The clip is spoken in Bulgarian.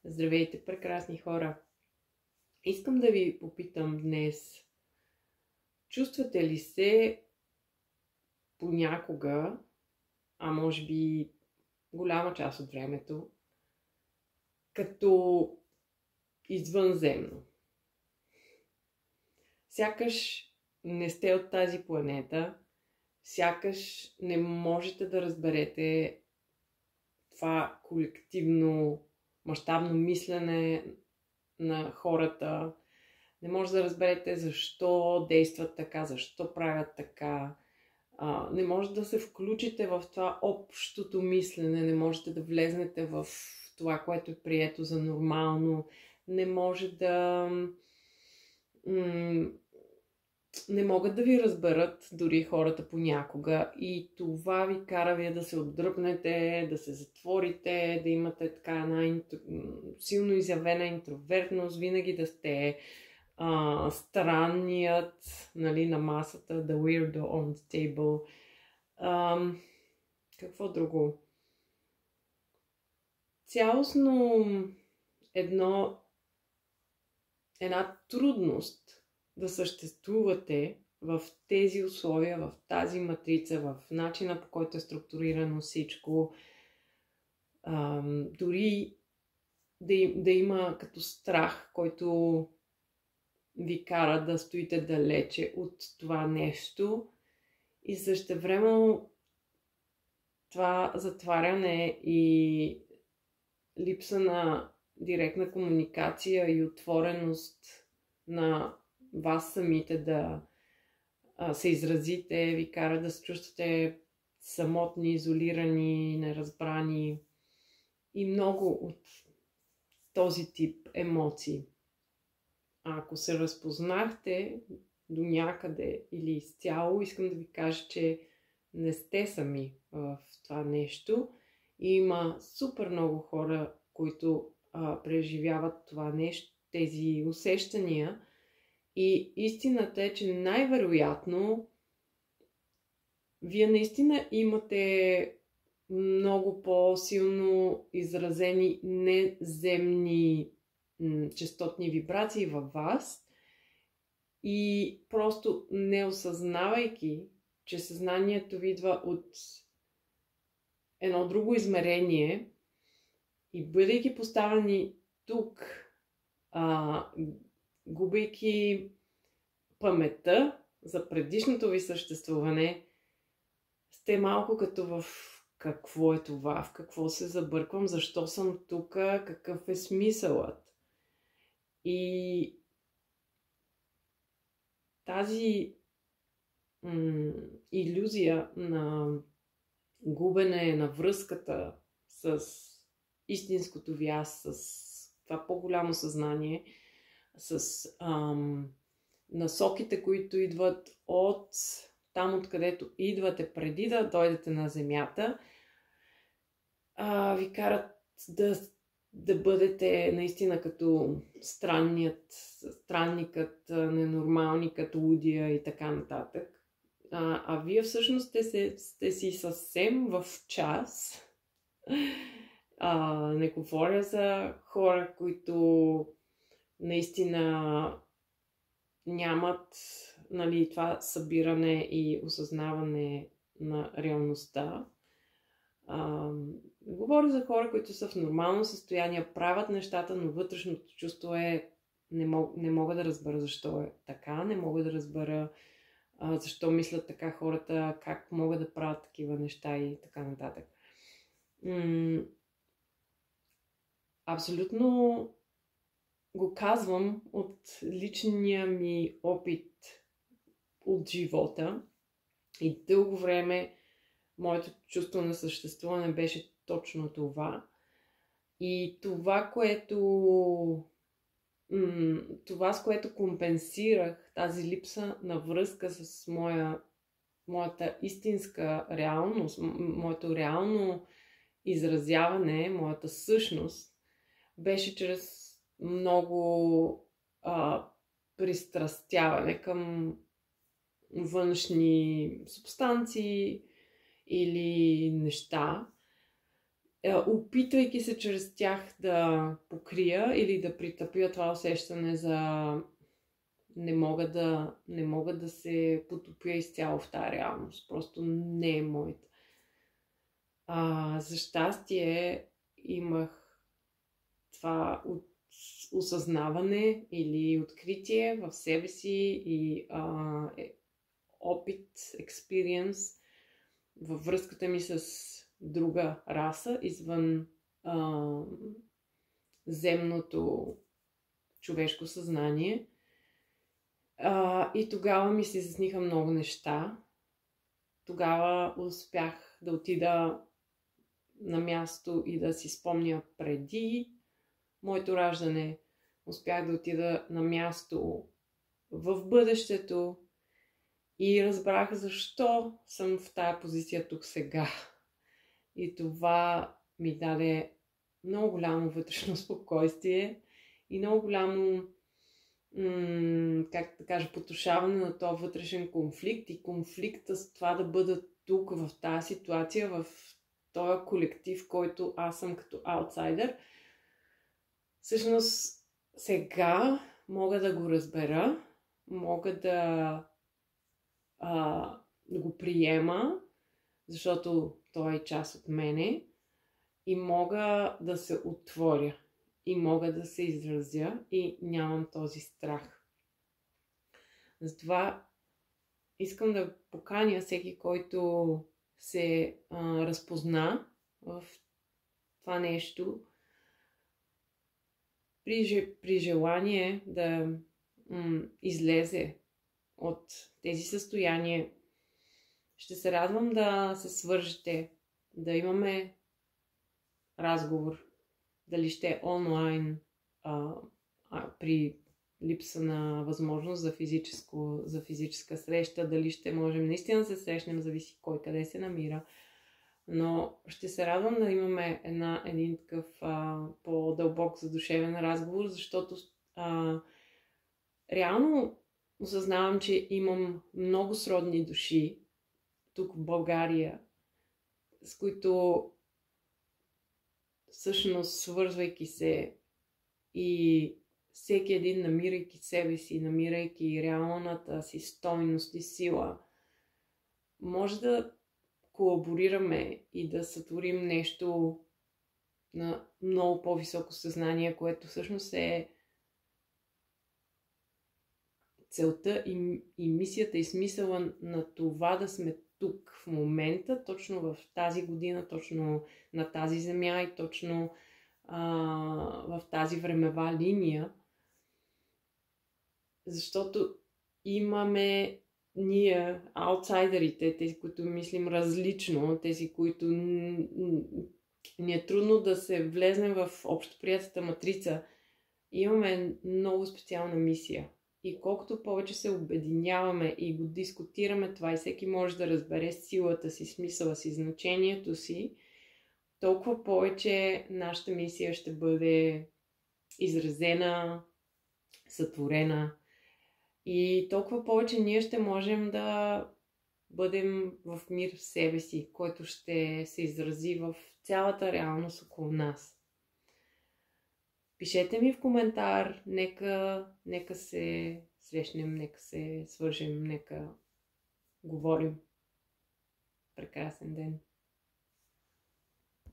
Здравейте, прекрасни хора! Искам да ви попитам днес, чувствате ли се понякога, а може би голяма част от времето, като извънземно? Сякаш не сте от тази планета, сякаш не можете да разберете това колективно, мащабно мислене на хората. Не може да разберете защо действат така, защо правят така. Не може да се включите в това общото мислене, не можете да влезнете в това, което е прието за нормално. Не може да... не могат да ви разберат дори хората понякога и това ви кара вие да се отдръпнете, да се затворите, да имате така една силно изявена интровертност, винаги да сте странният, нали, на масата, the weirdo on the table. Какво друго? Цялостно една трудност да съществувате в тези условия, в тази матрица, в начина, по който е структурирано всичко. Дори да има като страх, който ви кара да стоите далече от това нещо и същевременно това затваряне и липса на директна комуникация и отвореност на вас самите да се изразите, ви кара да се чувствате самотни, изолирани, неразбрани и много от този тип емоции. Ако се разпознахте до някъде или изцяло, искам да ви кажа, че не сте сами в това нещо. И има супер много хора, които преживяват това нещо, тези усещания. И истината е, че най-вероятно вие наистина имате много по-силно изразени неземни честотни вибрации във вас и просто не осъзнавайки, че съзнанието ви идва от едно друго измерение и бъдейки поставени тук, губейки паметта за предишното ви съществуване, сте малко като в какво е това, в какво се забърквам, защо съм тук, какъв е смисълът. И тази илюзия на губене на връзката с истинското ви аз, с това по-голямо съзнание, с насоките, които идват от там, откъдето идвате преди да дойдете на Земята, ви карат да бъдете наистина като странникът, ненормалникът, лудия и така нататък. А вие всъщност сте си съвсем в час. Не говоря за хора, които наистина нямат, нали, това събиране и осъзнаване на реалността. Говоря за хора, които са в нормално състояние, правят нещата, но вътрешното чувство е не мога да разбера защо е така, не мога да разбера защо мислят така хората, как могат да правят такива неща и така нататък. Абсолютно го казвам от личния ми опит от живота и дълго време моето чувство на съществуване беше точно това. И това, с което компенсирах тази липса на връзка с моята истинска реалност, моето реално изразяване, моята същност, беше чрез много пристрастяване към външни субстанции или неща. опитвайки се чрез тях да покрия или да притъпя това усещане за не мога да се потопя изцяло в тази реалност. Просто не е моята. За щастие имах това осъзнаване или откритие в себе си и опит, експириенс във връзката ми с друга раса извън земното човешко съзнание. И тогава ми се изясниха много неща. Тогава успях да отида на място и да си спомня преди моето раждане. Успях да отида на място в бъдещето и разбрах защо съм в тая позиция тук сега. И това ми даде много голямо вътрешно спокойствие и много голямо, как да кажа, потушаване на този вътрешен конфликт и конфликта с това да бъда тук, в тази ситуация, в този колектив, който аз съм като аутсайдер. Всъщност сега мога да го разбера, мога да го приема, защото той е част от мене и мога да се отворя и мога да се изразя и нямам този страх. Затова искам да поканя всеки, който се разпозна в това нещо, при желание да излезе от тези състояния. Ще се радвам да се свържете, да имаме разговор, дали ще е онлайн, при липса на възможност за физическа среща, дали ще можем наистина да се срещнем, зависи кой къде се намира. Но ще се радвам да имаме един такъв по-дълбок задушевен разговор, защото реално осъзнавам, че имам много сродни души тук в България, с които всъщност свързвайки се и всеки един намирайки себе си, намирайки реалната си стойност и сила, може да колаборираме и да сътворим нещо на много по-високо съзнание, което всъщност е целта и мисията и смисъла на това да сме тук в момента, точно в тази година, точно на тази земя и точно в тази времева линия. Защото имаме ние, аутсайдерите, тези, които мислим различно, тези, които ни е трудно да се влезнем в общоприятата матрица, имаме много специална мисия. И колкото повече се обединяваме и го дискутираме това и всеки може да разбере силата си, смисъла си, значението си, толкова повече нашата мисия ще бъде изразена, сътворена и толкова повече ние ще можем да бъдем в мир в себе си, който ще се изрази в цялата реалност около нас. Пишете ми в коментар, нека се срещнем, нека се свържем, нека говорим. Прекрасен ден!